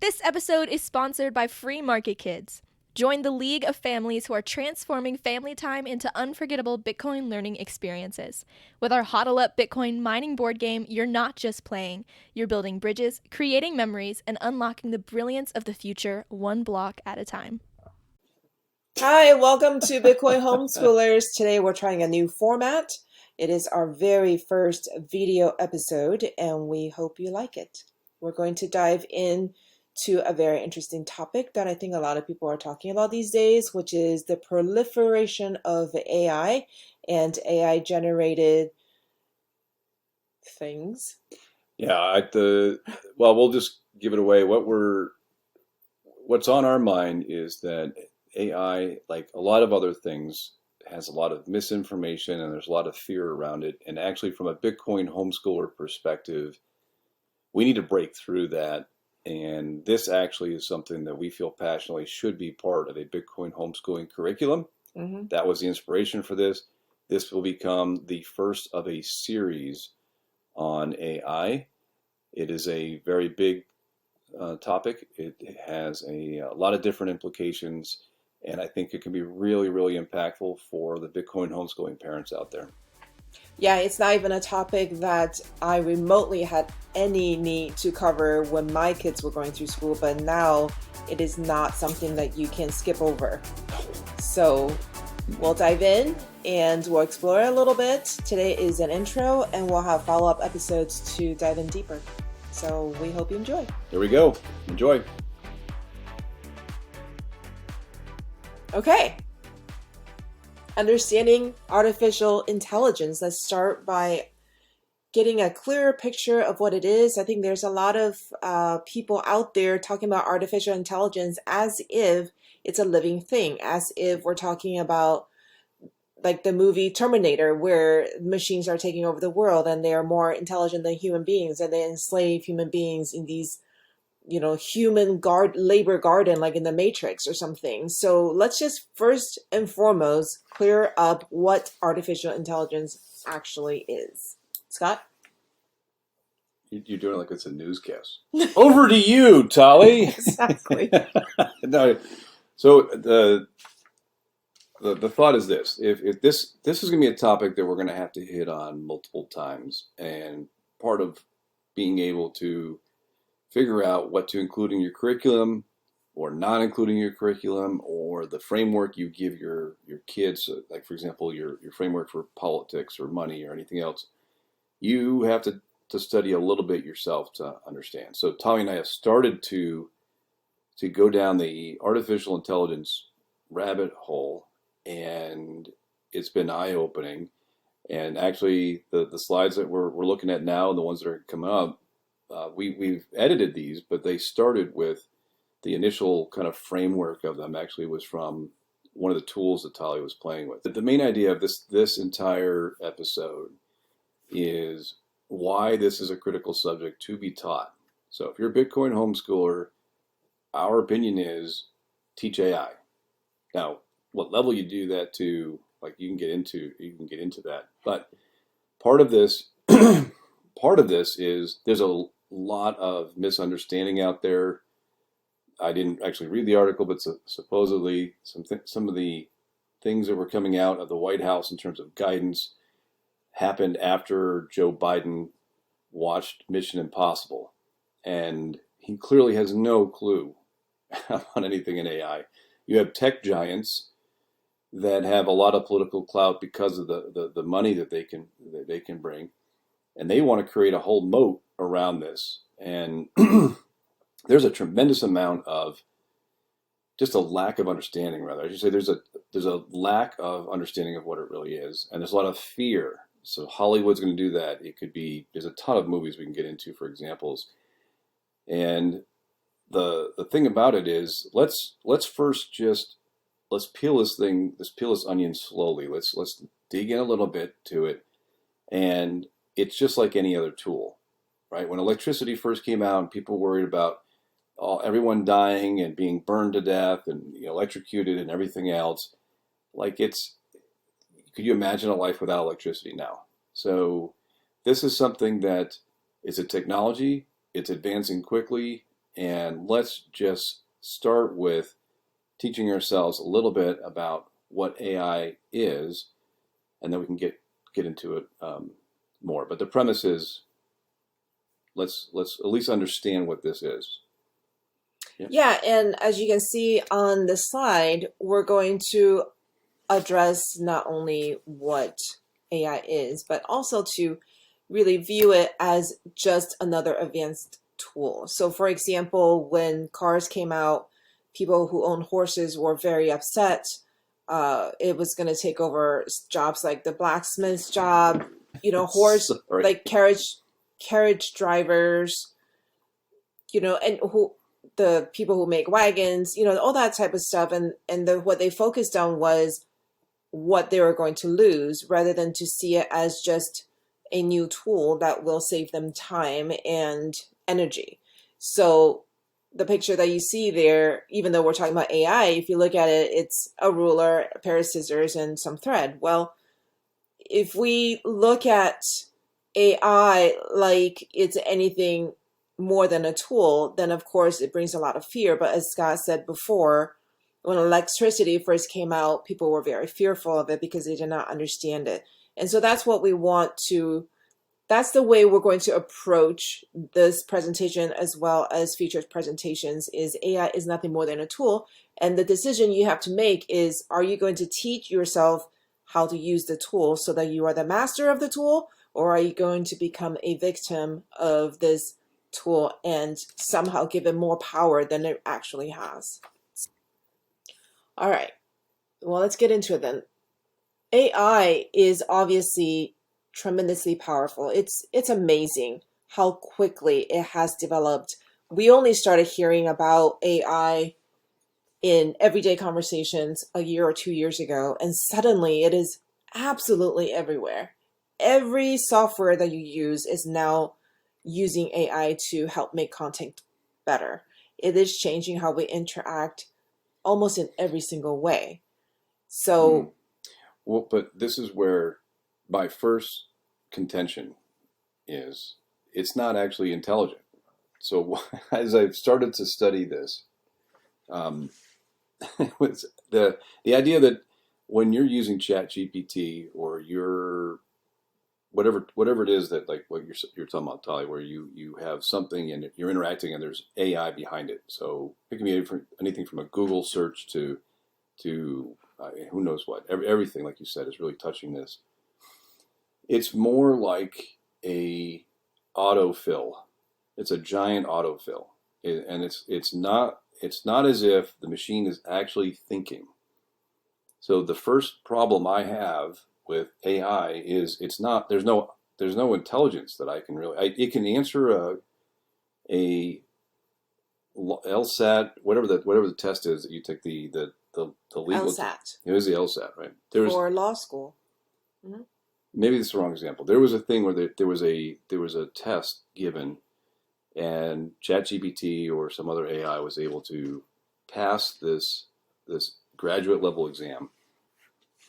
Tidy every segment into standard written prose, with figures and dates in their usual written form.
This episode is sponsored by Free Market Kids. Join the league of families who are transforming family time into unforgettable Bitcoin learning experiences. With our Hodl Up Bitcoin mining board game, you're not just playing, you're building bridges, creating memories, and unlocking the brilliance of the future one block at a time. Hi, welcome to Bitcoin Homeschoolers. Today we're trying a new format. It is our very first video episode and we hope you like it. We're going to dive in to a very interesting topic that I think a lot of people are talking about these days, which is the proliferation of AI and AI generated things. Yeah, we'll just give it away. What's on our mind is that AI, like a lot of other things, has a lot of misinformation and there's a lot of fear around it. And actually, from a Bitcoin homeschooler perspective, we need to break through that. And this actually is something that we feel passionately should be part of a Bitcoin homeschooling curriculum. Mm-hmm. That was the inspiration for this. This will become the first of a series on AI. It is a very big topic. It has a lot of different implications, and I think it can be really, really impactful for the Bitcoin homeschooling parents out there. Yeah, it's not even a topic that I remotely had any need to cover when my kids were going through school, but now it is not something that you can skip over. So we'll dive in and we'll explore it a little bit. Today is an intro and we'll have follow-up episodes to dive in deeper. So we hope you enjoy. There we go. Enjoy. Okay. Understanding artificial intelligence. Let's start by getting a clearer picture of what it is. I think there's a lot of people out there talking about artificial intelligence as if it's a living thing, as if we're talking about like the movie Terminator, where machines are taking over the world and they are more intelligent than human beings and they enslave human beings in these, human labor garden, like in the Matrix or something. So let's just first and foremost clear up what artificial intelligence actually is. Scott? You're doing it like it's a newscast. Over to you, Tali. Exactly. No, so the thought is this: if this is going to be a topic that we're going to have to hit on multiple times, and part of being able to figure out what to include in your curriculum or not including your curriculum, or the framework you give your kids, like for example your framework for politics or money or anything else, you have to study a little bit yourself to understand. So Tommy and I have started to go down the artificial intelligence rabbit hole, and it's been eye-opening. And actually the slides that we're looking at now, the ones that are coming up, we've edited these, but they started with the initial kind of framework of them actually was from one of the tools that Tali was playing with. The main idea of this entire episode is why this is a critical subject to be taught. So if you're a Bitcoin homeschooler, our opinion is teach AI. Now, what level you do that to, like you can get into that. But part of this is there's a lot of misunderstanding out there. I didn't actually read the article, but supposedly some of the things that were coming out of the White House in terms of guidance happened after Joe Biden watched Mission Impossible, and he clearly has no clue on anything in AI. You have tech giants that have a lot of political clout because of the money that they can bring, and they want to create a whole moat around this. And there's a tremendous amount of just a lack of understanding, rather. I should say there's a lack of understanding of what it really is, and there's a lot of fear. So Hollywood's going to do that. There's a ton of movies we can get into for examples. And the thing about it is, let's peel this onion slowly. Let's dig in a little bit to it. And it's just like any other tool, right? When electricity first came out and people worried about everyone dying and being burned to death and electrocuted and everything else, could you imagine a life without electricity now? So this is something that is a technology. It's advancing quickly. And let's just start with teaching ourselves a little bit about what AI is, and then we can get into it more. But the premise is let's at least understand what this is. Yeah, and as you can see on the slide, we're going to address not only what AI is, but also to really view it as just another advanced tool. So, for example, when cars came out, people who own horses were very upset. It was going to take over jobs like the blacksmith's job, horse Sorry. like carriage drivers, and who the people who make wagons, all that type of stuff. And what they focused on was what they were going to lose rather than to see it as just a new tool that will save them time and energy. So the picture that you see there, even though we're talking about AI, if you look at it, it's a ruler, a pair of scissors, and some thread. Well, if we look at AI like it's anything more than a tool, then of course it brings a lot of fear. But as Scott said before, when electricity first came out, people were very fearful of it because they did not understand it. And so that's what we want to, that's the way we're going to approach this presentation as well as future presentations. Is AI is nothing more than a tool. And the decision you have to make is, are you going to teach yourself how to use the tool so that you are the master of the tool? Or are you going to become a victim of this tool and somehow give it more power than it actually has? All right, well, let's get into it then. AI is obviously tremendously powerful. It's amazing how quickly it has developed. We only started hearing about AI in everyday conversations a year or 2 years ago, and suddenly it is absolutely everywhere. Every software that you use is now using AI to help make content better. It is changing how we interact almost in every single way. So, Well, but this is where my first contention is it's not actually intelligent. So as I've started to study this, um, was the idea that when you're using Chat GPT or you're whatever it is that like what you're talking about, Tali, where you have something and you're interacting and there's AI behind it. So it can be anything from a Google search to who knows what. Everything, like you said, is really touching this. It's more like a autofill. It's a giant autofill, and it's not as if the machine is actually thinking. So the first problem I have with AI is it's not there's no intelligence that I can really. It can answer a LSAT, whatever the test is that you take the legal. LSAT. It was the LSAT, right? For law school. Mm-hmm. Maybe it's the wrong example. There was a thing where there was a test given, and ChatGPT or some other AI was able to pass this graduate level exam,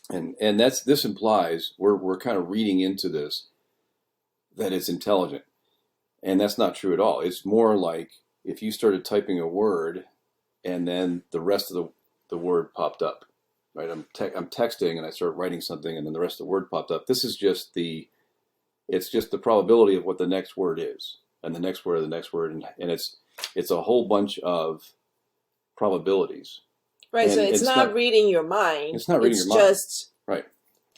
and this implies we're kind of reading into this that it's intelligent, and that's not true at all. It's more like if you started typing a word, and then the rest of the word popped up. Right, I'm texting and I start writing something, and then the rest of the word popped up. This is just it's just the probability of what the next word is, and the next word, and it's a whole bunch of probabilities. Right, And so it's not reading your mind. It's not reading your mind. It's just right.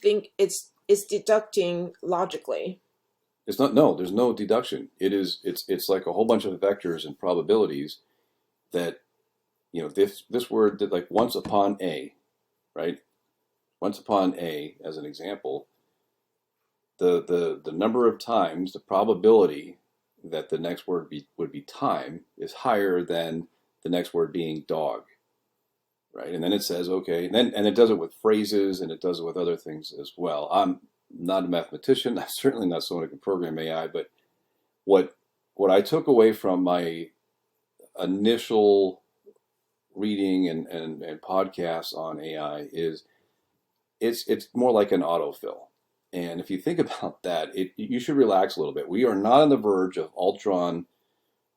It's deducting logically. It's not. No, there's no deduction. It's like a whole bunch of vectors and probabilities that this word that like once upon a. Right? Once upon a, as an example, the number of times, the probability that the next word would be time is higher than the next word being dog. Right? And then it says, okay, and it does it with phrases and it does it with other things as well. I'm not a mathematician. I'm certainly not someone who can program AI, but what I took away from my initial reading and podcasts on AI is it's more like an autofill. And if you think about that, you should relax a little bit. We are not on the verge of Ultron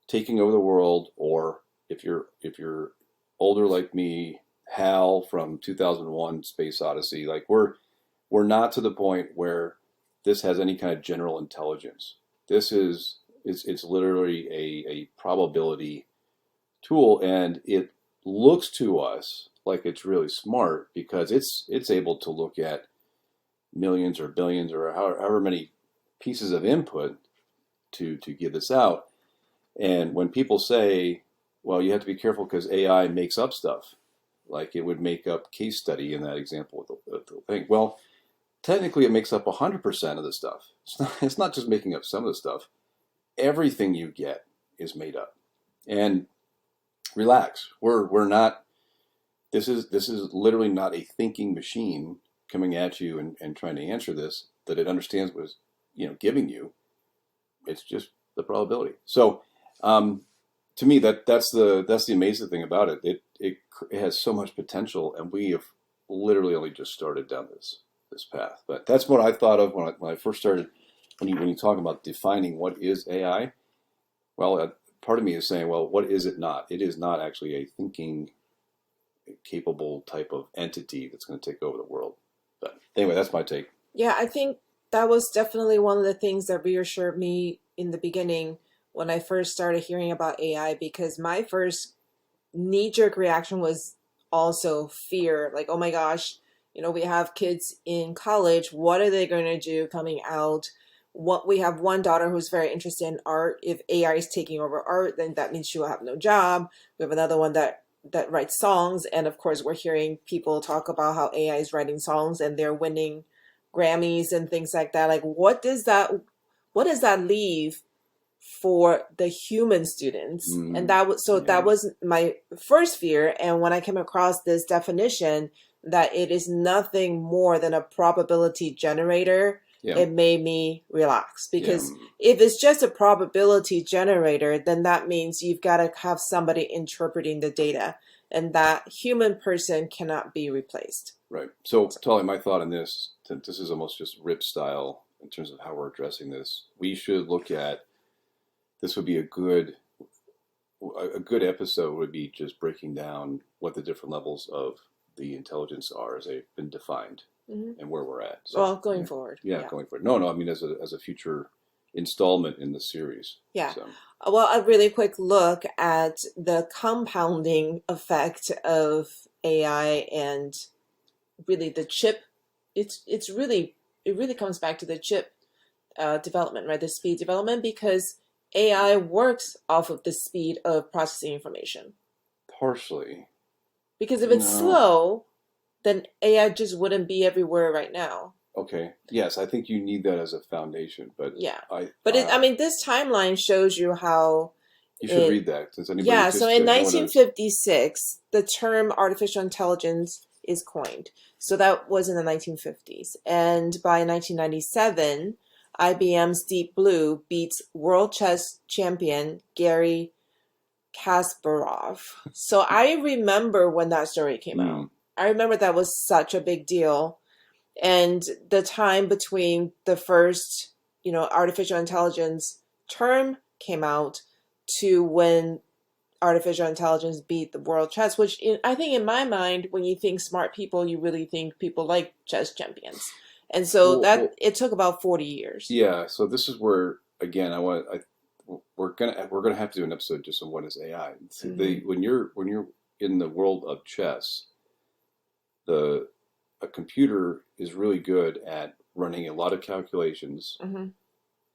taking over the world, or if you're older like me, Hal from 2001 Space Odyssey, like we're not to the point where this has any kind of general intelligence. This is it's literally a probability tool, and it looks to us like it's really smart because it's able to look at millions or billions or however many pieces of input to give this out. And when people say, well, you have to be careful because AI makes up stuff, like it would make up case study in that example with the thing. Well, technically it makes up 100% of the stuff. It's not just making up some of the stuff. Everything you get is made up. And relax. We're not, this is literally not a thinking machine coming at you and trying to answer this, that it understands what it's, giving you. It's just the probability. So, to me, that's the amazing thing about it. It has so much potential, and we have literally only just started down this path. But that's what I thought of when I first started. When you talk about defining what is AI, well, part of me is saying, well, what is it not? It is not actually a thinking, capable type of entity that's going to take over the world. But anyway, that's my take. Yeah, I think that was definitely one of the things that reassured me in the beginning when I first started hearing about AI, because my first knee-jerk reaction was also fear. Like, oh my gosh, we have kids in college. What are they going to do coming out? We have one daughter who's very interested in art. If AI is taking over art, then that means she will have no job. We have another one that writes songs. And of course, we're hearing people talk about how AI is writing songs and they're winning Grammys and things like that. Like, what does that leave for the human students? And that was my first fear. And when I came across this definition that it is nothing more than a probability generator, it made me relax, because if it's just a probability generator, then that means you've got to have somebody interpreting the data, and that human person cannot be replaced. Right. So, Tali, my thought on this, this is almost just RIP style in terms of how we're addressing this. We should look at, this would be a good episode would be just breaking down what the different levels of the intelligence are as they've been defined and where we're at. So, going forward. Yeah, going forward. No, I mean as a future installment in the series. Yeah. So. Well, a really quick look at the compounding effect of AI and really the chip. It really comes back to the chip development, right? The speed development, because AI works off of the speed of processing information. Partially. Because if it's slow, then AI just wouldn't be everywhere right now. Okay. Yes, I think you need that as a foundation, but yeah. This timeline shows you how. You should read that. Does anybody? Yeah. So in 1956, the term artificial intelligence is coined. So that was in the 1950s, and by 1997, IBM's Deep Blue beats world chess champion Garry Kasparov. So I remember when that story came out. I remember that was such a big deal. And the time between the first, artificial intelligence term came out to when artificial intelligence beat the world chess, which I think in my mind, when you think smart people, you really think people like chess champions. And so it took about 40 years. Yeah. So this is where, again, we're gonna have to do an episode just on what is AI. When you're in the world of chess, a computer is really good at running a lot of calculations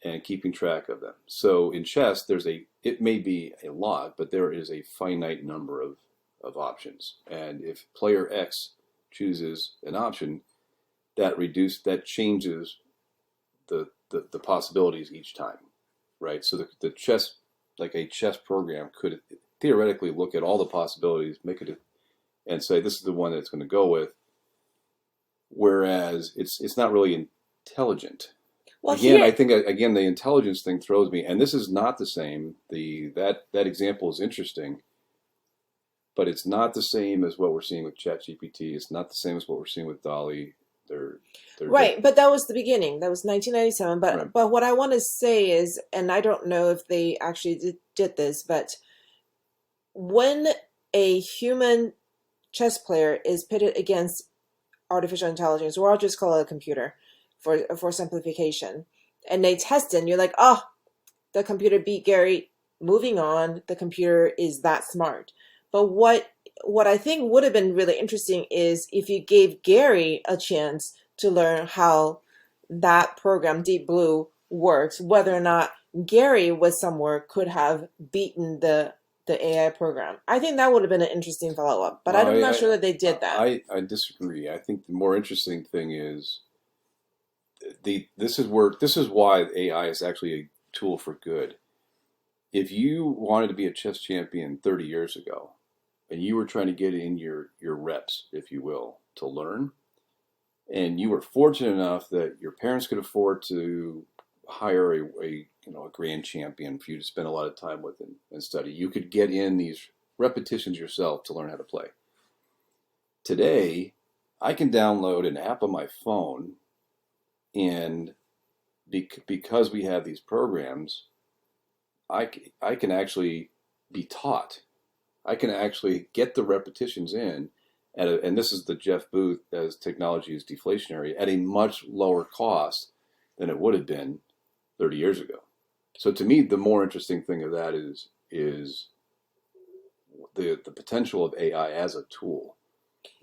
and keeping track of them. So in chess, it may be a lot, but there is a finite number of options. And if player X chooses an option, that changes the possibilities each time, right? So the chess, like a chess program, could theoretically look at all the possibilities, and say this is the one that's going to go with. Whereas it's not really intelligent. Well, I think the intelligence thing throws me, and this is not the same. That example is interesting, but it's not the same as what we're seeing with ChatGPT. It's not the same as what we're seeing with DALL-E. they're Right, but that was the beginning. That was 1997. right. But what I want to say is, and I don't know if they actually did this, but when a human chess player is pitted against artificial intelligence, or I'll just call it a computer for simplification, and they test it, and you're like, oh, the computer beat Gary. Moving on, the computer is that smart. But what I think would have been really interesting is if you gave Gary a chance to learn how that program, Deep Blue, works, whether or not Gary with some work could have beaten the AI program. I think that would have been an interesting follow up, but Well, I'm not sure that they did that. I disagree. I think the more interesting thing is this is why AI is actually a tool for good. If you wanted to be a chess champion 30 years ago, and you were trying to get in your reps, if you will, to learn, and you were fortunate enough that your parents could afford to hire a grand champion for you to spend a lot of time with and study, you could get in these repetitions yourself to learn how to play. Today, I can download an app on my phone, and because we have these programs, I can actually be taught. I can actually get the repetitions in and this is the Jeff Booth, as technology is deflationary, at a much lower cost than it would have been 30 years ago. So to me, the more interesting thing of that is the potential of AI as a tool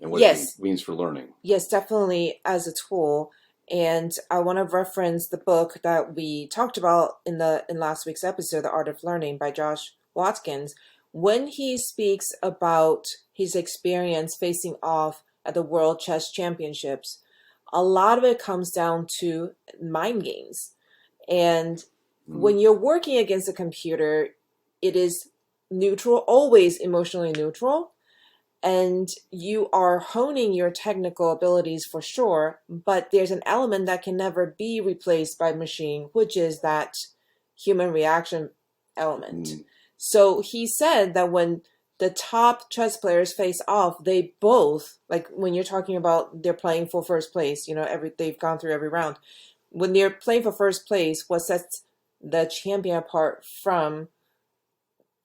and what Yes, it means for learning. yes, definitely as a tool. And I want to reference the book that we talked about in last week's episode, The Art of Learning by Josh Watkins, when he speaks about his experience facing off at the World Chess Championships. A lot of it comes down to mind games. And when you're working against a computer, it is neutral, always emotionally neutral, and you are honing your technical abilities for sure, but there's an element that can never be replaced by machine, which is that human reaction element. So he said that when the top chess players face off, they both, like when you're talking about they're playing for first place, they've gone through every round. When they're playing for first place, what sets the champion apart from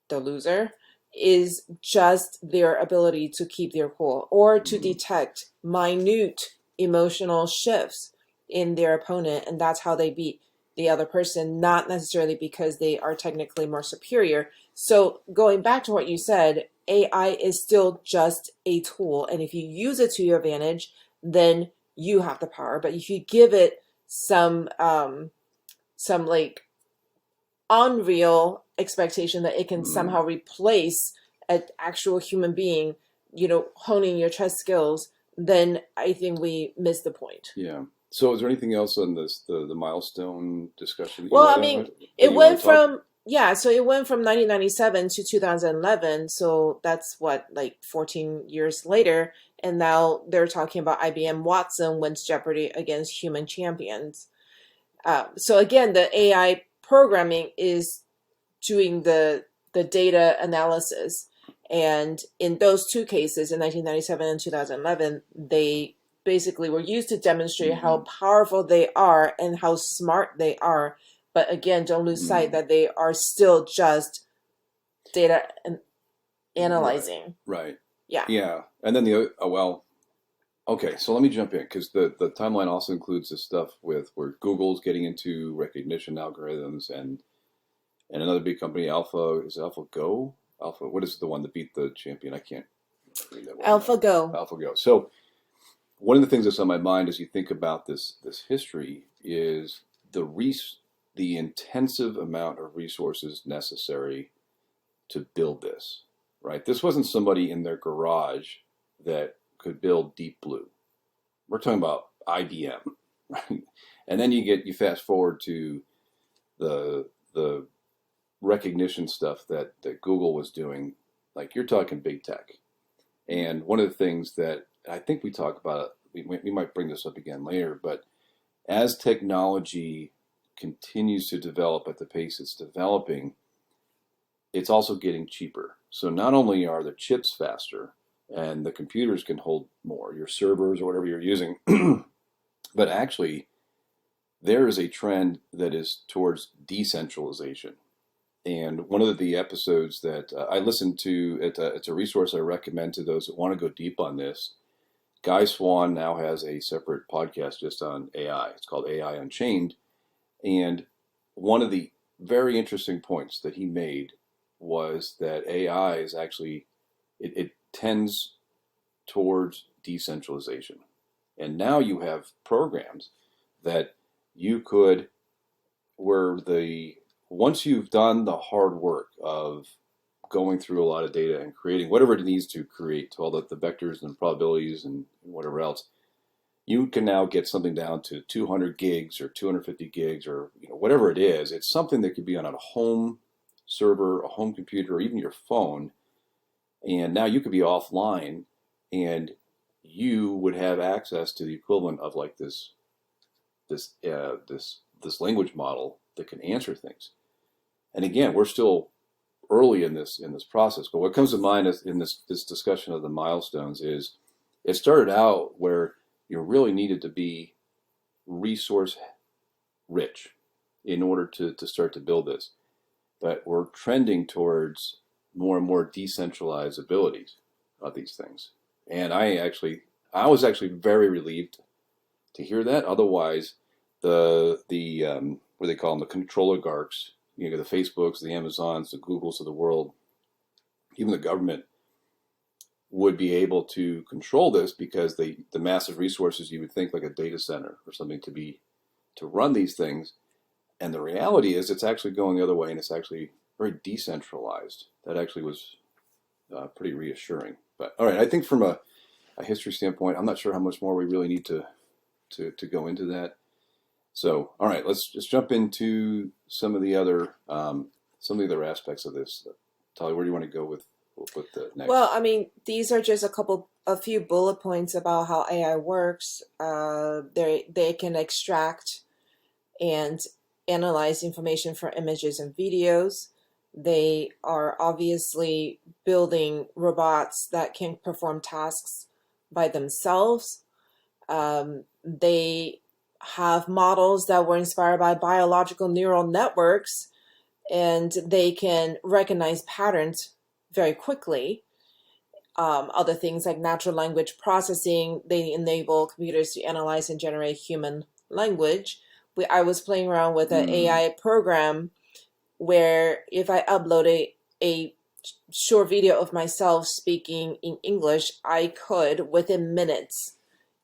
the loser is just their ability to keep their cool or to detect minute emotional shifts in their opponent, and that's how they beat the other person, not necessarily because they are technically more superior. So going back to what you said, AI is still just a tool, and if you use it to your advantage, then you have the power. But if you give it some like unreal expectation that it can somehow replace an actual human being, honing your chess skills, then I think we miss the point. Yeah. So is there anything else on this, the milestone discussion that you Well, I want mean, to, it you want went to talk? from, yeah, so it went from 1997 to 2011. So that's what, like 14 years later. And now they're talking about IBM Watson wins Jeopardy against human champions. So again, the AI programming is doing the data analysis. And in those two cases, in 1997 and 2011, they basically were used to demonstrate how powerful they are and how smart they are. But again, don't lose sight that they are still just data analyzing. Right. Yeah. Yeah. And then okay, so let me jump in because the timeline also includes this stuff with where Google's getting into recognition algorithms and another big company, AlphaGo? What is the one that beat the champion? I can't read that well. AlphaGo. AlphaGo. So one of the things that's on my mind as you think about this history is the intensive amount of resources necessary to build this, right? This wasn't somebody in their garage that could build Deep Blue. We're talking about IBM, right? And then you fast forward to the recognition stuff that Google was doing. Like you're talking big tech. And one of the things that I think we talk about, we might bring this up again later, but as technology continues to develop at the pace it's developing, it's also getting cheaper. So not only are the chips faster and the computers can hold more, your servers or whatever you're using But actually, there is a trend that is towards decentralization. And one of the episodes that I listened to, it's a resource I recommend to those that want to go deep on this. Guy Swan now has a separate podcast just on AI. It's called AI Unchained. And one of the very interesting points that he made was that AI is actually, it tends towards decentralization. And now you have programs that you could, where once you've done the hard work of going through a lot of data and creating whatever it needs to create, to all the vectors and probabilities and whatever else, you can now get something down to 200 gigs or 250 gigs or whatever it is. It's something that could be on a home server, a home computer, or even your phone. And now you could be offline, and you would have access to the equivalent of like this language model that can answer things. And again, we're still early in this process. But what comes to mind is in this discussion of the milestones is it started out where you really needed to be resource rich in order to start to build this. But we're trending towards more and more decentralized abilities of these things. And I was actually very relieved to hear that. Otherwise, the what do they call them, the control oligarchs, the Facebooks, the Amazons, the Googles of the world, even the government would be able to control this because the massive resources you would think like a data center or something to run these things. And the reality is it's actually going the other way, and it's actually very decentralized. That actually was pretty reassuring. But all right, I think from a history standpoint, I'm not sure how much more we really need to go into that. So, all right, let's just jump into some of the other aspects of this. Tali, where do you want to go with the next? Well, I mean, these are just a few bullet points about how AI works. They can extract and analyze information from images and videos. They are obviously building robots that can perform tasks by themselves. They have models that were inspired by biological neural networks, and they can recognize patterns very quickly. Other things like natural language processing, they enable computers to analyze and generate human language. I was playing around with an AI program where if I uploaded a short video of myself speaking in English, I could, within minutes,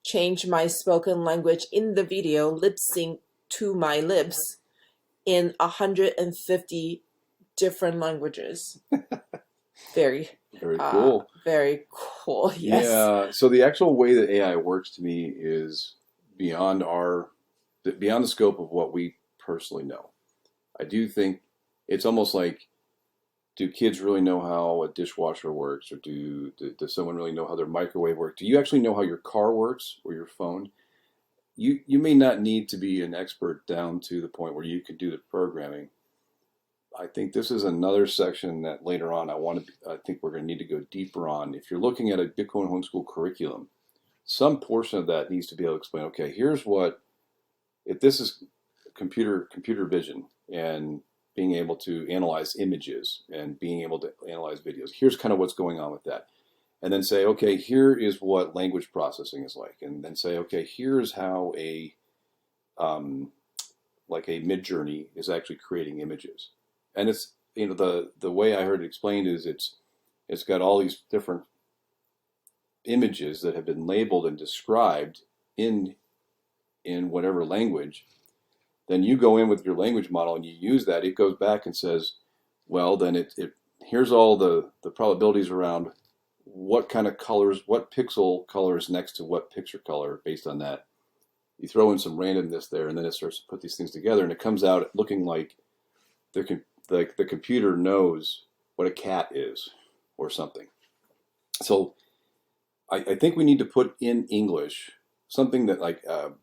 change my spoken language in the video, lip sync to my lips in 150 different languages. Very cool. Very cool. Yes. Yeah. So the actual way that AI works to me is beyond the scope of what we personally know. I do think it's almost like, do kids really know how a dishwasher works, or does someone really know how their microwave works? Do you actually know how your car works or your phone? You may not need to be an expert down to the point where you can do the programming. I think this is another section that later on I think we're going to need to go deeper on. If you're looking at a Bitcoin homeschool curriculum, some portion of that needs to be able to explain, okay, here's if this is computer vision and being able to analyze images and being able to analyze videos, here's kind of what's going on with that. And then say, okay, here is what language processing is like. And then say, okay, here's how like a Midjourney is actually creating images. And it's, the way I heard it explained is it's got all these different images that have been labeled and described in whatever language. Then you go in with your language model and you use that. It goes back and says, well, then here's all the probabilities around what kind of colors, what pixel color is next to what picture color based on that. You throw in some randomness there, and then it starts to put these things together, and it comes out looking like the computer knows what a cat is or something. So I think we need to put in English something that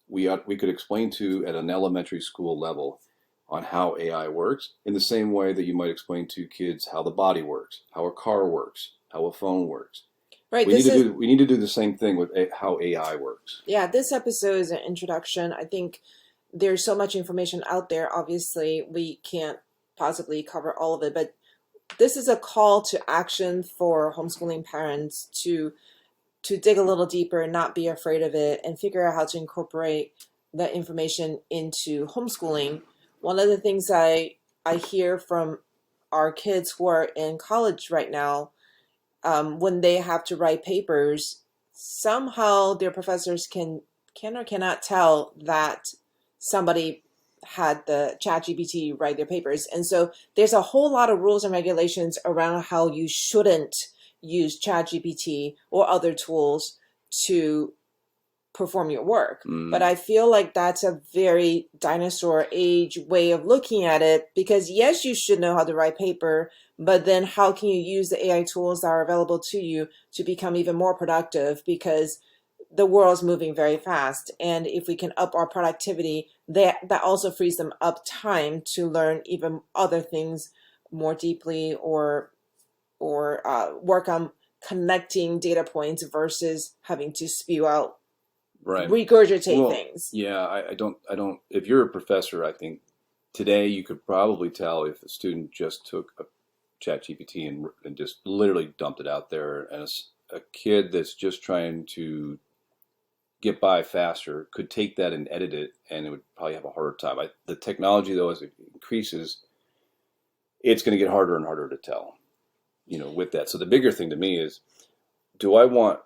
we could explain to at an elementary school level on how AI works, in the same way that you might explain to kids how the body works, how a car works, how a phone works. Right. We need to do the same thing with how AI works. Yeah, this episode is an introduction. I think there's so much information out there. Obviously, we can't possibly cover all of it, but this is a call to action for homeschooling parents to dig a little deeper and not be afraid of it and figure out how to incorporate that information into homeschooling. One of the things I hear from our kids who are in college right now, when they have to write papers, somehow their professors can or cannot tell that somebody had the ChatGPT write their papers. And so there's a whole lot of rules and regulations around how you shouldn't use ChatGPT or other tools to perform your work. But I feel like that's a very dinosaur age way of looking at it, because yes, you should know how to write paper, but then how can you use the AI tools that are available to you to become even more productive? Because the world's moving very fast, and if we can up our productivity, that also frees them up time to learn even other things more deeply, or work on connecting data points versus having to spew out, Right. regurgitate things. Yeah, I don't, if you're a professor, I think today you could probably tell if a student just took a chat GPT and just literally dumped it out there, and a kid that's just trying to get by faster could take that and edit it, and it would probably have a harder time. The technology, though, as it increases, it's going to get harder and harder to tell, with that. So the bigger thing to me is, do I want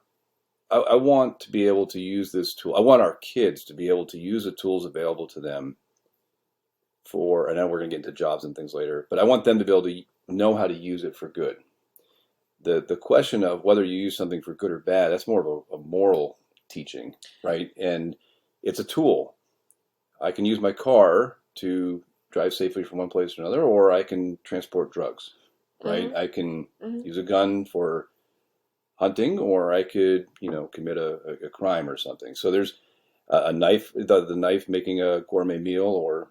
I want to be able to use this tool. I want our kids to be able to use the tools available to them I know we're going to get into jobs and things later, but I want them to be able to know how to use it for good. The question of whether you use something for good or bad, that's more of a moral teaching, right? And it's a tool. I can use my car to drive safely from one place to another, or I can transport drugs, right? Mm-hmm. I can Mm-hmm. use a gun for hunting, or I could, commit a crime or something. So there's a knife, the knife making a gourmet meal or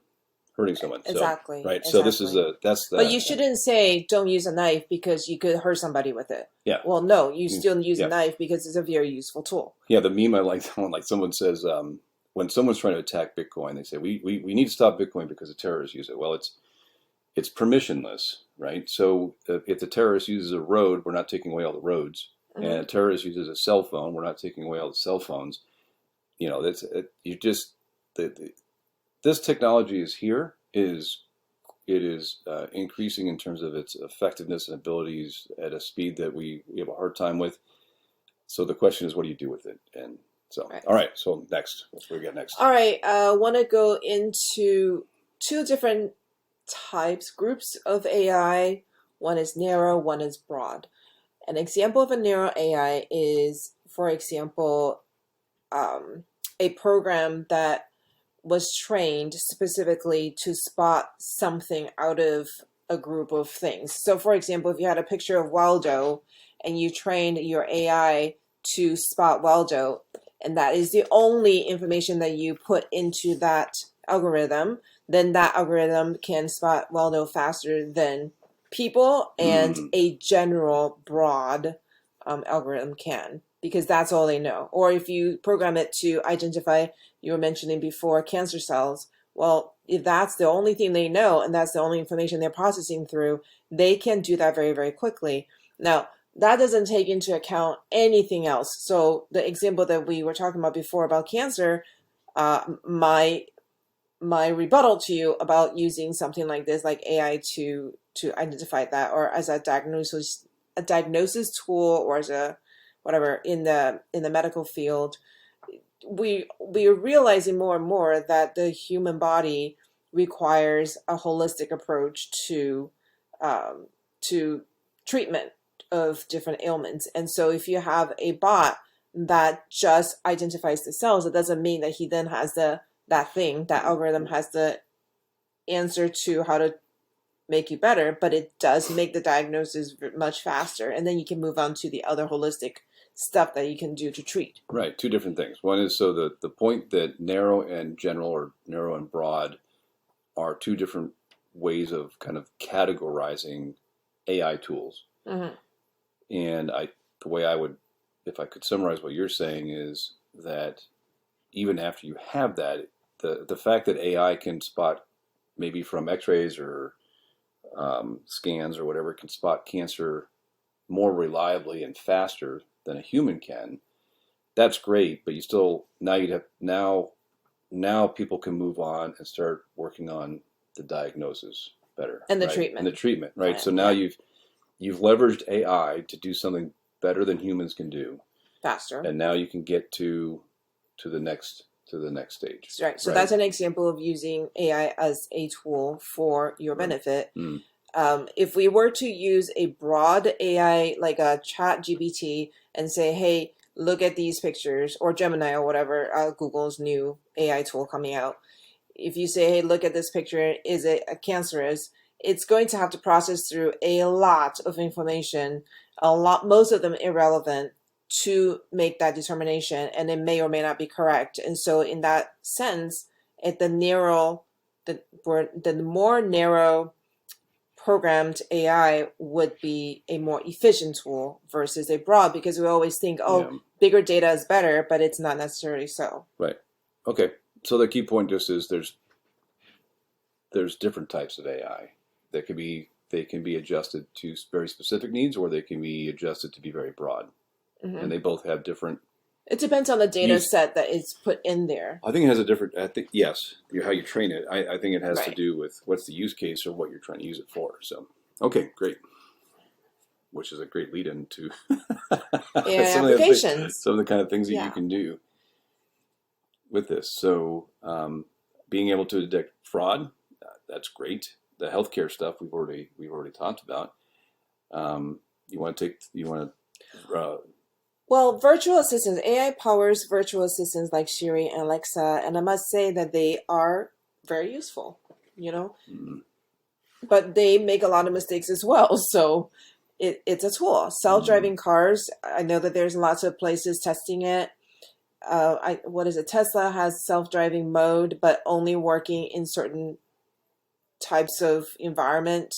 hurting someone. Exactly. So, right. Exactly. So this is that's that. But you shouldn't say don't use a knife because you could hurt somebody with it. Yeah. Well, no, you still use a knife because it's a very useful tool. Yeah. The meme I like, someone says, when someone's trying to attack Bitcoin, they say we need to stop Bitcoin because the terrorists use it. Well, it's permissionless, right? So if the terrorist uses a road, we're not taking away all the roads. Mm-hmm. And a terrorist uses a cell phone, we're not taking away all the cell phones. That's you just this technology is here. It is increasing in terms of its effectiveness and abilities at a speed that we have a hard time with. So the question is, what do you do with it? And so, right. All right. So next, what do we got next? All right. I want to go into two different groups of AI. One is narrow, one is broad. An example of a narrow AI is, for example, a program that was trained specifically to spot something out of a group of things. So, for example, if you had a picture of Waldo and you trained your AI to spot Waldo, and that is the only information that you put into that algorithm, then that algorithm can spot Waldo faster than people and a general broad algorithm can, because that's all they know. Or if you program it to identify, you were mentioning before, cancer cells, well, if that's the only thing they know and that's the only information they're processing through, they can do that very, very quickly. Now, that doesn't take into account anything else. So the example that we were talking about before about cancer, my rebuttal to you about using something like this, like AI to identify that, or as a diagnosis tool, or as a whatever in the medical field, we are realizing more and more that the human body requires a holistic approach to treatment of different ailments. And so if you have a bot that just identifies the cells, it doesn't mean that he then has that algorithm has the answer to how to make you better, but it does make the diagnosis much faster, and then you can move on to the other holistic stuff that you can do to treat. Right, two different things. One is, so the point that narrow and general, or narrow and broad, are two different ways of kind of categorizing AI tools. Mm-hmm. And the way I would if I could summarize what you're saying, is that even after you have that, the fact that AI can spot maybe from X-rays or scans or whatever, can spot cancer more reliably and faster than a human can. That's great, but you still now people can move on and start working on the diagnosis better, And the right? treatment. And the treatment, right? Plan, So now yeah. you've leveraged AI to do something better than humans can do, Faster. and now you can get to the next stage. Right. So that's an example of using AI as a tool for your benefit. Mm. If we were to use a broad AI like a chat GPT and say, hey, look at these pictures, or Gemini or whatever, Google's new AI tool coming out. If you say, hey, look at this picture, is it cancerous? It's going to have to process through a lot of information, most of them irrelevant, to make that determination, and it may or may not be correct. And so in that sense, the more narrow programmed AI would be a more efficient tool versus a broad, because we always think, bigger data is better, but it's not necessarily so. Right. Okay. So the key point just is there's different types of AI that they can be adjusted to very specific needs, or they can be adjusted to be very broad. Mm-hmm. And they both have different. It depends on the data set that is put in there. I think it has a different. I think yes, how you train it. I think it has to do with what's the use case or what you're trying to use it for. So, okay, great. Which is a great lead into AI applications. Some of the kind of things that you can do with this. So, being able to detect fraud, that's great. The healthcare stuff we've already talked about. Well, virtual assistants, AI powers virtual assistants like Siri and Alexa, and I must say that they are very useful, but they make a lot of mistakes as well. So it's a tool. Self-driving cars, I know that there's lots of places testing it. Tesla has self-driving mode, but only working in certain types of environment.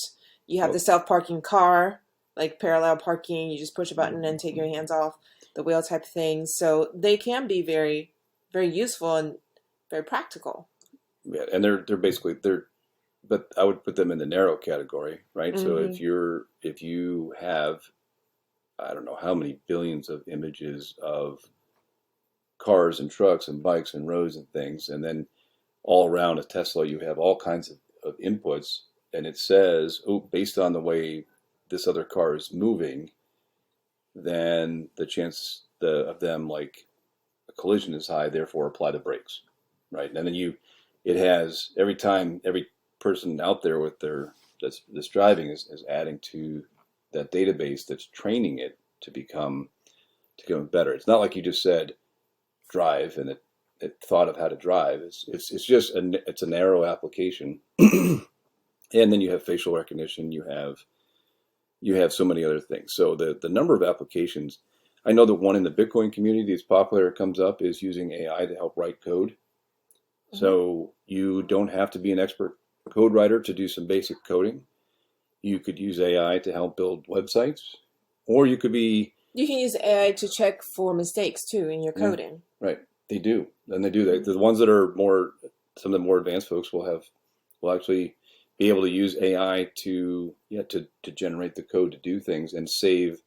You have the self-parking car, like parallel parking. You just push a button and take your hands off the wheel type thing. So they can be very, very useful and very practical. Yeah, and they're basically, but I would put them in the narrow category, right? Mm-hmm. So if you have, I don't know how many billions of images of cars and trucks and bikes and roads and things, and then all around a Tesla you have all kinds of inputs, and it says, based on the way this other car is moving, then the chance of them, like a collision, is high, therefore apply the brakes, right? And then it has, every person out there that's driving is adding to that database that's training it to become better. It's not like you just said drive and it thought of how to drive. It's just it's a narrow application. And then you have facial recognition, you have so many other things. So the number of applications, I know that one in the Bitcoin community that's popular, comes up, is using AI to help write code. Mm-hmm. So you don't have to be an expert code writer to do some basic coding. You could use AI to help build websites, or you can use AI to check for mistakes too in your coding. Yeah, right. They do. And they do that. The ones that are some of the more advanced folks will actually be able to use AI to generate the code to do things and save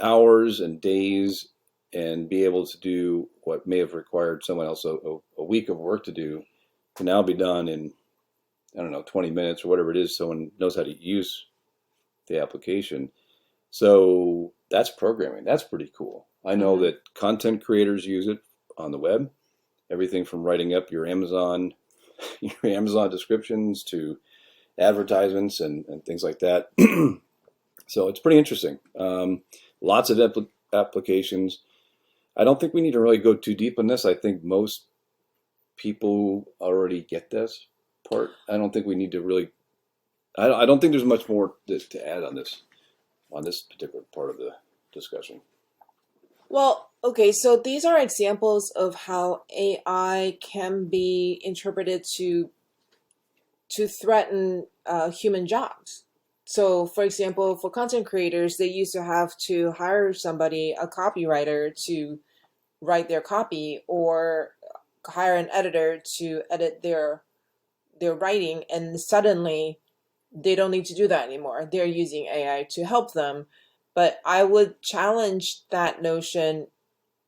hours and days, and be able to do what may have required someone else a week of work to do, can now be done in, 20 minutes or whatever it is. Someone knows how to use the application. So that's programming. That's pretty cool. I know that content creators use it on the web. Everything from writing up your Amazon descriptions to advertisements and things like that. So it's pretty interesting. Lots of applications. I don't think we need to really go too deep on this. I think most people already get this part. I don't think we need to really. I don't think there's much more to add on this particular part of the discussion. Well, okay, so these are examples of how AI can be interpreted to threaten human jobs. So, for example, for content creators, they used to have to hire somebody, a copywriter, to write their copy, or hire an editor to edit their writing, and suddenly they don't need to do that anymore. They're using AI to help them. But I would challenge that notion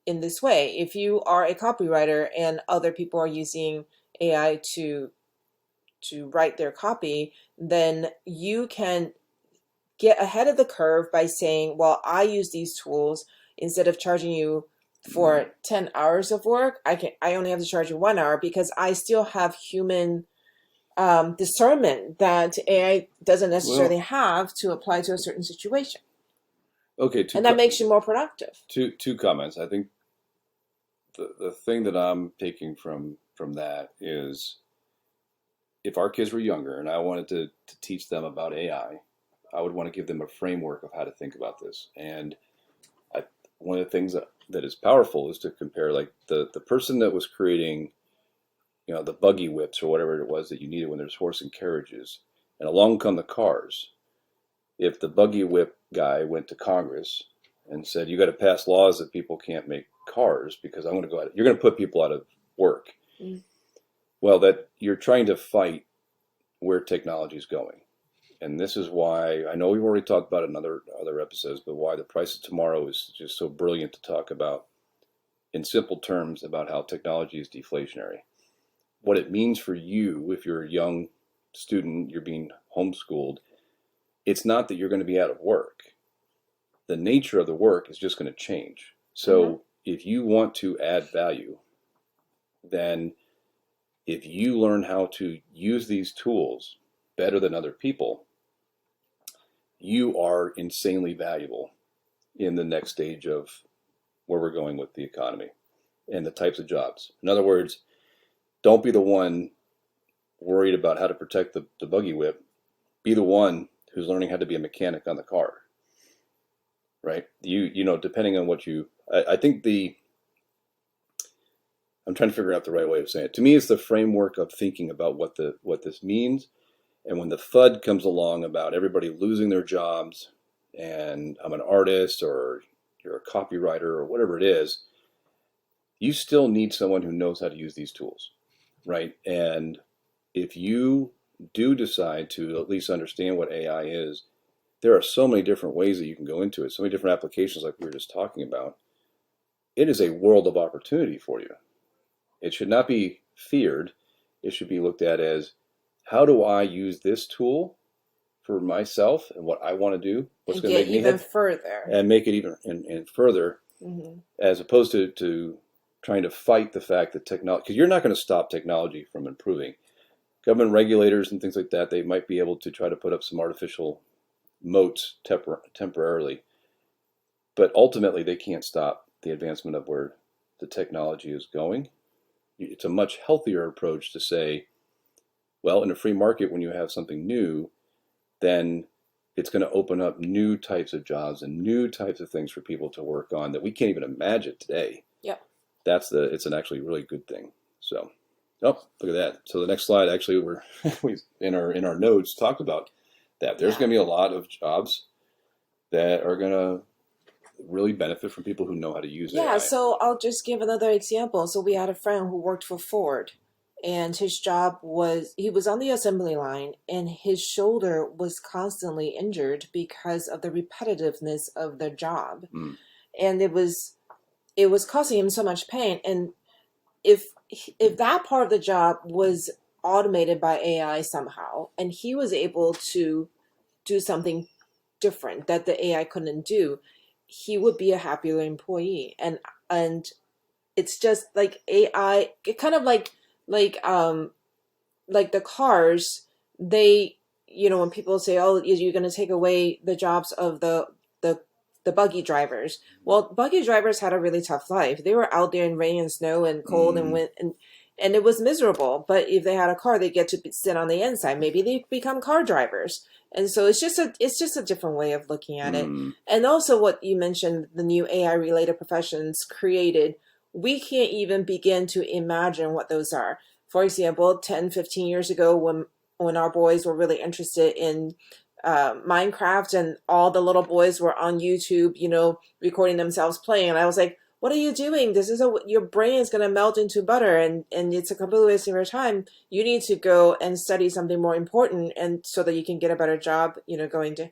in this way. If you are a copywriter and other people are using AI to write their copy, then you can get ahead of the curve by saying, well, I use these tools. Instead of charging you for 10 hours of work, I only have to charge you 1 hour, because I still have human discernment that AI doesn't necessarily Well, have to apply to a certain situation. okay, And that makes you more productive. two comments. I think the thing that I'm taking from that is, if our kids were younger and I wanted to teach them about I would want to give them a framework of how to think about this. And I, one of the things that is powerful is to compare, like, the person that was creating, the buggy whips or whatever it was that you needed when there's horse and carriages, and along come the cars. If the buggy whip guy went to Congress and said, you got to pass laws that people can't make cars because I'm going to go out, you're going to put people out of work. Mm. Well, that you're trying to fight where technology is going. And this is why, I know we've already talked about it in other episodes, but why the price of tomorrow is just so brilliant to talk about in simple terms about how technology is deflationary. What it means for you, if you're a young student, you're being homeschooled, it's not that you're going to be out of work. The nature of the work is just going to change. So if you want to add value, then if you learn how to use these tools better than other people, you are insanely valuable in the next stage of where we're going with the economy and the types of jobs. In other words, don't be the one worried about how to protect the buggy whip. Be the one who's learning how to be a mechanic on the car, right? Depending on what I think I'm trying to figure out the right way of saying it. To me, it's the framework of thinking about what this means. And when the FUD comes along about everybody losing their jobs, and I'm an artist or you're a copywriter or whatever it is, you still need someone who knows how to use these tools, right? And if you do decide to at least understand what AI is, there are so many different ways that you can go into it, so many different applications like we were just talking about. It is a world of opportunity for you. It should not be feared. It should be looked at as, how do I use this tool for myself and what I want to do? What's And going to get make me even further. and make it even and further, as opposed to trying to fight the fact that technology, because you're not going to stop technology from improving. Government regulators and things like that, they might be able to try to put up some artificial moats temporarily, but ultimately they can't stop the advancement of where the technology is going. It's a much healthier approach to say, well, in a free market, when you have something new, then it's going to open up new types of jobs and new types of things for people to work on that we can't even imagine today. Yep. It's an actually really good thing. So, oh, look at that. So the next slide, actually, we in our notes talked about that. There's going to be a lot of jobs that are going to really benefit from people who know how to use AI. Yeah, so I'll just give another example. So we had a friend who worked for Ford, and his job was, he was on the assembly line, and his shoulder was constantly injured because of the repetitiveness of the job. And it was causing him so much pain. And if that part of the job was automated by AI somehow, and he was able to do something different that the AI couldn't do, he would be a happier employee. And it's just like AI, it kind of like the cars, they, when people say, oh, you're going to take away the jobs of the buggy drivers. Well, buggy drivers had a really tough life. They were out there in rain and snow and cold and wind, and it was miserable. But if they had a car, they get to sit on the inside. Maybe they become car drivers. And so it's just a different way of looking at it. And also what you mentioned, the new AI related professions created, we can't even begin to imagine what those are. For example, 10, 15 years ago, when our boys were really interested in Minecraft, and all the little boys were on YouTube, recording themselves playing. And I was like, what are you doing? Your brain is going to melt into butter, and it's a complete waste of your time. You need to go and study something more important, and so that you can get a better job, going to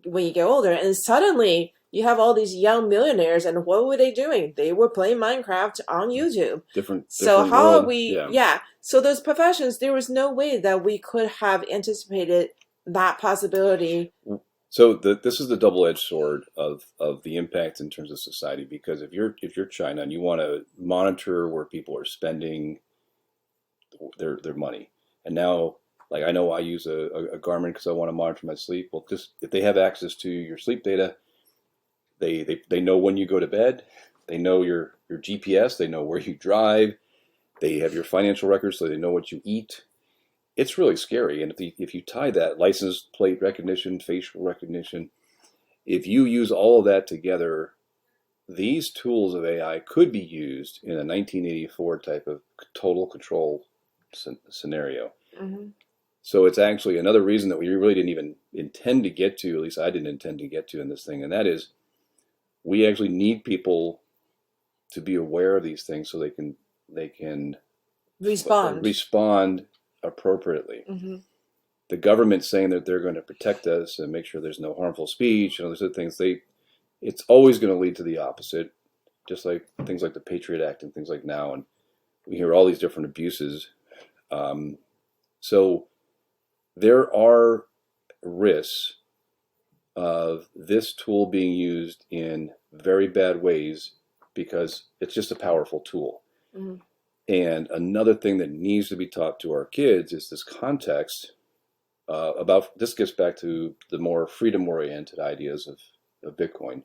when you get older. And suddenly you have all these young millionaires, and what were they doing? They were playing Minecraft on YouTube. So different how are world. we? Yeah. So those professions, there was no way that we could have anticipated that possibility. So this is the double-edged sword of the impact in terms of society, because if you're China and you want to monitor where people are spending their money, and now, like, I know I use a Garmin because I want to monitor my sleep. Well, just if they have access to your sleep data, they know when you go to bed, they know your GPS, they know where you drive, they have your financial records, so they know what you eat. It's really scary. And if you tie that license plate recognition, facial recognition, if you use all of that together, these tools of AI could be used in a 1984 type of total control scenario. Mm-hmm. So it's actually another reason that we really didn't even intend to get to, at least I didn't intend to get to in this thing, and that is we actually need people to be aware of these things so they can respond appropriately. Mm-hmm. The government saying that they're going to protect us and make sure there's no harmful speech and all those other things, it's always going to lead to the opposite, just like things like the Patriot Act and things like now. And we hear all these different abuses. So there are risks of this tool being used in very bad ways because it's just a powerful tool. Mm-hmm. And another thing that needs to be taught to our kids is this context about, this gets back to the more freedom-oriented ideas of Bitcoin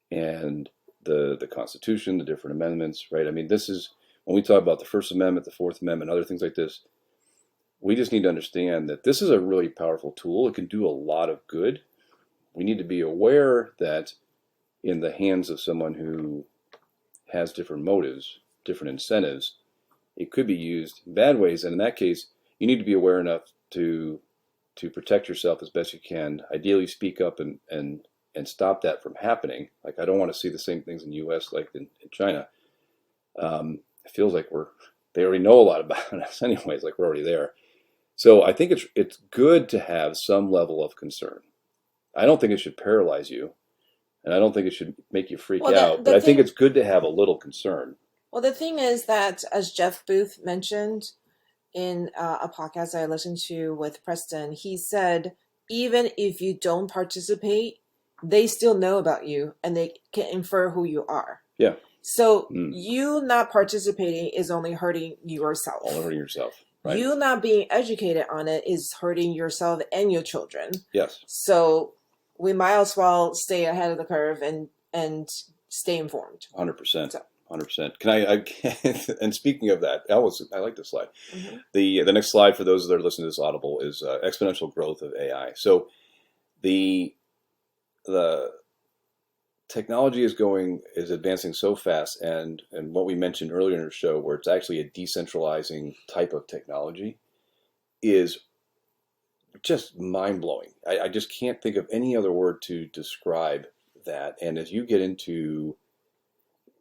and the Constitution, the different amendments, right? I mean, this is, when we talk about the First Amendment, the Fourth Amendment, other things like this, we just need to understand that this is a really powerful tool. It can do a lot of good. We need to be aware that in the hands of someone who has different motives, different incentives, it could be used in bad ways. And in that case, you need to be aware enough to protect yourself as best you can. Ideally, speak up and stop that from happening. Like, I don't want to see the same things in the U.S. like in China. It feels like they already know a lot about us anyways, like we're already there. So I think it's good to have some level of concern. I don't think it should paralyze you, and I don't think it should make you freak out, but I think it's good to have a little concern. Well, the thing is that, as Jeff Booth mentioned in a podcast I listened to with Preston, he said, even if you don't participate, they still know about you and they can infer who you are. Yeah. So you not participating is only hurting yourself. Only hurting yourself. Right. You not being educated on it is hurting yourself and your children. Yes. So we might as well stay ahead of the curve and stay informed. 100%. 100%. Can I and speaking of that, I like this slide. Mm-hmm. The next slide for those that are listening to this audible is exponential growth of AI. So the technology is advancing so fast, and what we mentioned earlier in the show, where it's actually a decentralizing type of technology, is just mind-blowing. I just can't think of any other word to describe that. And as you get into,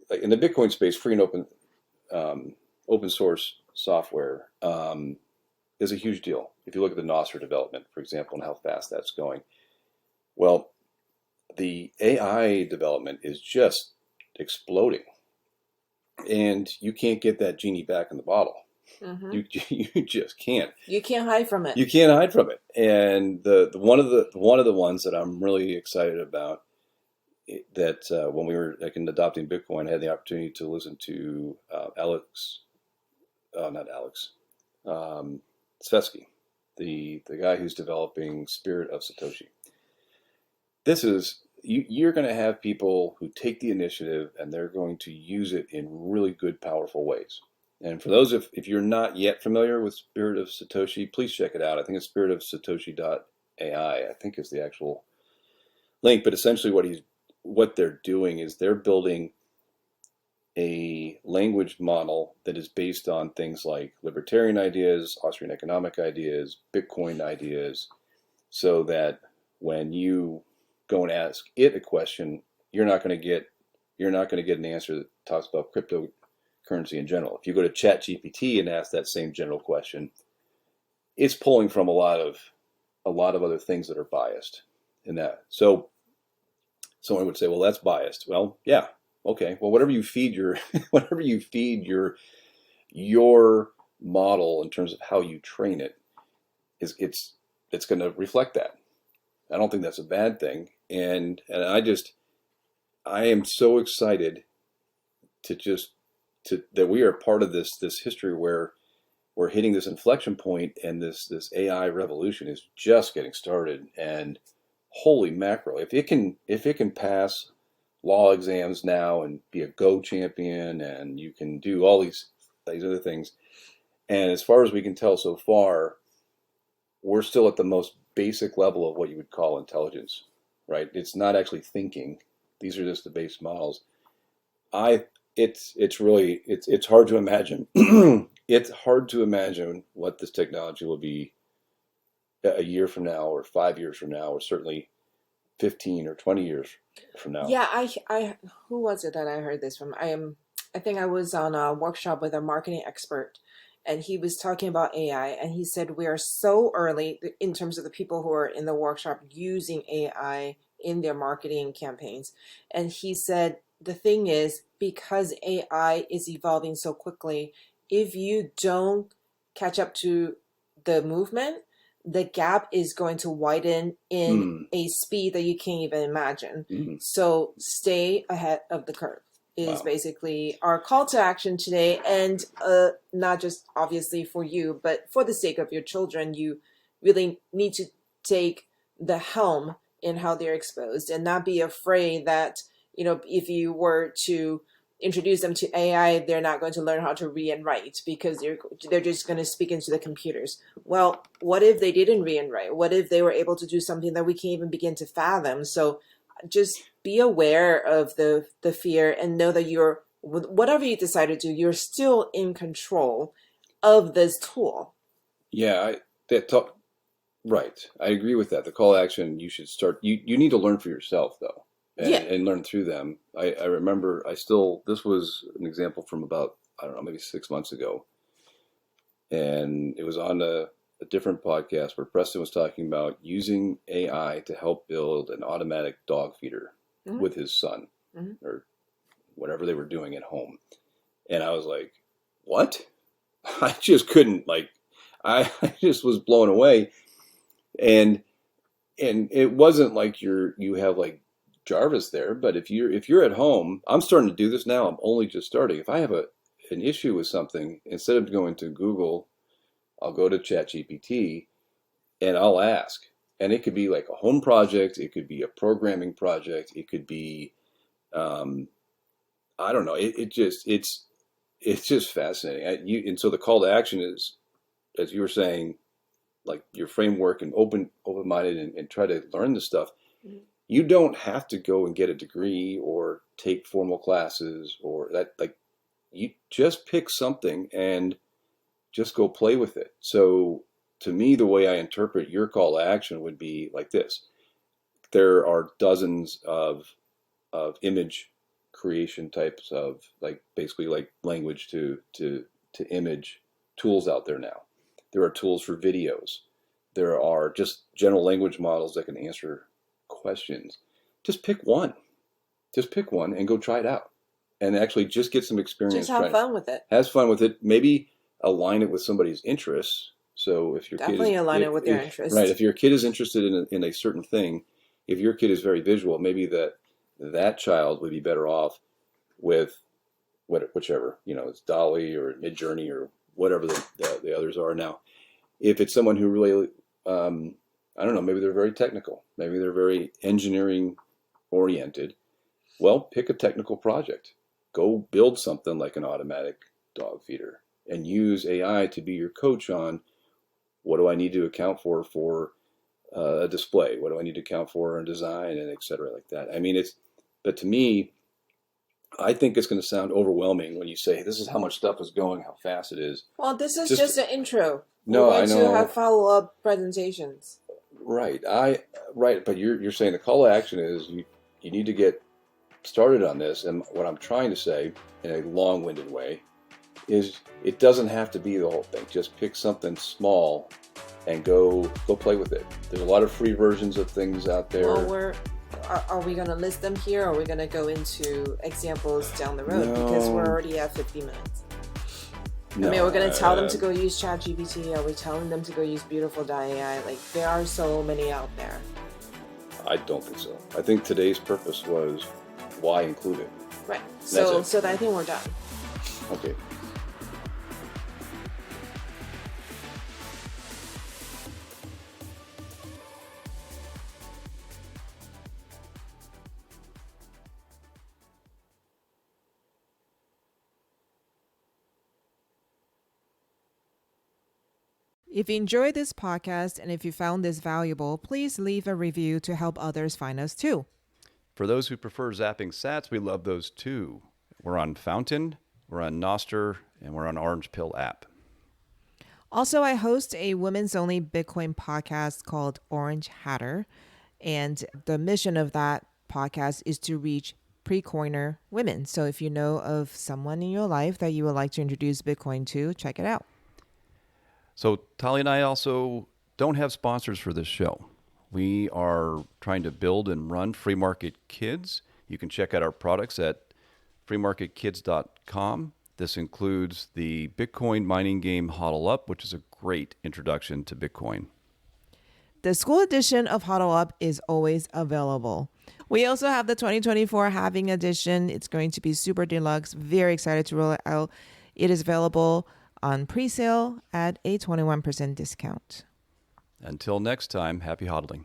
like, in the Bitcoin space, free and open source software is a huge deal. If you look at the Nostr development, for example, and how fast that's going, well, the AI development is just exploding, and you can't get that genie back in the bottle. Mm-hmm. You just can't. You can't hide from it. You can't hide from it. And the one of the ones that I'm really excited about, that when we were adopting Bitcoin, I had the opportunity to listen to Svetsky, the guy who's developing Spirit of Satoshi. This is, you're going to have people who take the initiative and they're going to use it in really good, powerful ways. And for those, if you're not yet familiar with Spirit of Satoshi, please check it out. I think it's spiritofsatoshi.ai, I think is the actual link. But essentially what they're doing is they're building a language model that is based on things like libertarian ideas, Austrian economic ideas, Bitcoin ideas, so that when you go and ask it a question, you're not going to get an answer that talks about cryptocurrency in general. If you go to ChatGPT and ask that same general question, it's pulling from a lot of other things that are biased in that. So someone would say, well, that's biased. Well, yeah, okay. Well, whatever you feed your whatever you feed your model in terms of how you train it, it's going to reflect that. I don't think that's a bad thing, and I am so excited that we are part of this history where we're hitting this inflection point, and this AI revolution is just getting started. And holy mackerel, if it can pass law exams now and be a Go champion, and you can do all these other things, and as far as we can tell so far, we're still at the most basic level of what you would call intelligence, right? It's not actually thinking. These are just the base models. It's hard to imagine. It's hard to imagine what this technology will be a year from now, or 5 years from now, or certainly 15 or 20 years from now. Yeah, I who was it that I heard this from? I think I was on a workshop with a marketing expert, and he was talking about AI, and he said we are so early in terms of the people who are in the workshop using AI in their marketing campaigns. And he said the thing is, because AI is evolving so quickly, if you don't catch up to the movement, the gap is going to widen in a speed that you can't even imagine. So stay ahead of the curve is basically our call to action today. And not just obviously for you, but for the sake of your children, you really need to take the helm in how they're exposed, and not be afraid that, if you were to introduce them to AI, they're not going to learn how to read and write because they're just going to speak into the computers. Well, what if they didn't read and write? What if they were able to do something that we can't even begin to fathom? So just be aware of the fear, and know that whatever you decide to do, you're still in control of this tool. Yeah, right. I agree with that. The call to action, you should start. You need to learn for yourself, though. And learn through them. I remember this was an example from about, I don't know, maybe 6 months ago. And it was on a different podcast where Preston was talking about using AI to help build an automatic dog feeder with his son, or whatever they were doing at home. And I was like, what? I just couldn't, I just was blown away. And it wasn't like you have Jarvis there, but if you're at home, I'm starting to do this now. I'm only just starting. If I have an issue with something, instead of going to Google, I'll go to ChatGPT and I'll ask. And it could be like a home project, it could be a programming project, it could be, I don't know. It's just fascinating. And so the call to action is, as you were saying, like your framework, and open-minded, and try to learn this stuff. You don't have to go and get a degree or take formal classes or that. You just pick something and just go play with it. So to me, the way I interpret your call to action would be like this. There are dozens of image creation types of basically language to image tools out there now. There are tools for videos. There are just general language models that can answer questions. Just pick one and go try it out, and actually just get some experience. Just have fun with it. Has fun with it. Maybe align it with somebody's interests. So if your definitely align it with their interests, right? If your kid is interested in a certain thing, if your kid is very visual, maybe that child would be better off with whichever, it's Dolly or Midjourney or whatever the others are now. If it's someone who really, I don't know, maybe they're very technical, maybe they're very engineering oriented. Well, pick a technical project. Go build something like an automatic dog feeder, and use AI to be your coach on what do I need to account for a display? What do I need to account for in design, and et cetera, like that. I mean, but to me, I think it's going to sound overwhelming when you say this is how much stuff is going, how fast it is. Well, this is just an intro. No, We're I know. going to have follow-up presentations. Right. Right. But you're saying the call to action is you need to get started on this. And what I'm trying to say in a long-winded way is it doesn't have to be the whole thing. Just pick something small and go play with it. There's a lot of free versions of things out there. Well, are we going to list them here, or are we going to go into examples down the road? No. Because we're already at 50 minutes. No, I mean, we're going to tell them to go use ChatGPT. Are we telling them to go use Beautiful.ai? Like, there are so many out there. I don't think so. I think today's purpose was why include it. Right. So I think we're done. Okay. If you enjoyed this podcast and if you found this valuable, please leave a review to help others find us too. For those who prefer zapping sats, we love those too. We're on Fountain, we're on Noster, and we're on Orange Pill app. Also, I host a women's only Bitcoin podcast called Orange Hatter. And the mission of that podcast is to reach pre-coiner women. So if you know of someone in your life that you would like to introduce Bitcoin to, check it out. So Tali and I also don't have sponsors for this show. We are trying to build and run Free Market Kids. You can check out our products at freemarketkids.com. This includes the Bitcoin mining game HODL Up, which is a great introduction to Bitcoin. The school edition of HODL Up is always available. We also have the 2024 Halving Edition. It's going to be super deluxe. Very excited to roll it out. It is available on pre-sale at a 21% discount. Until next time, happy hodling.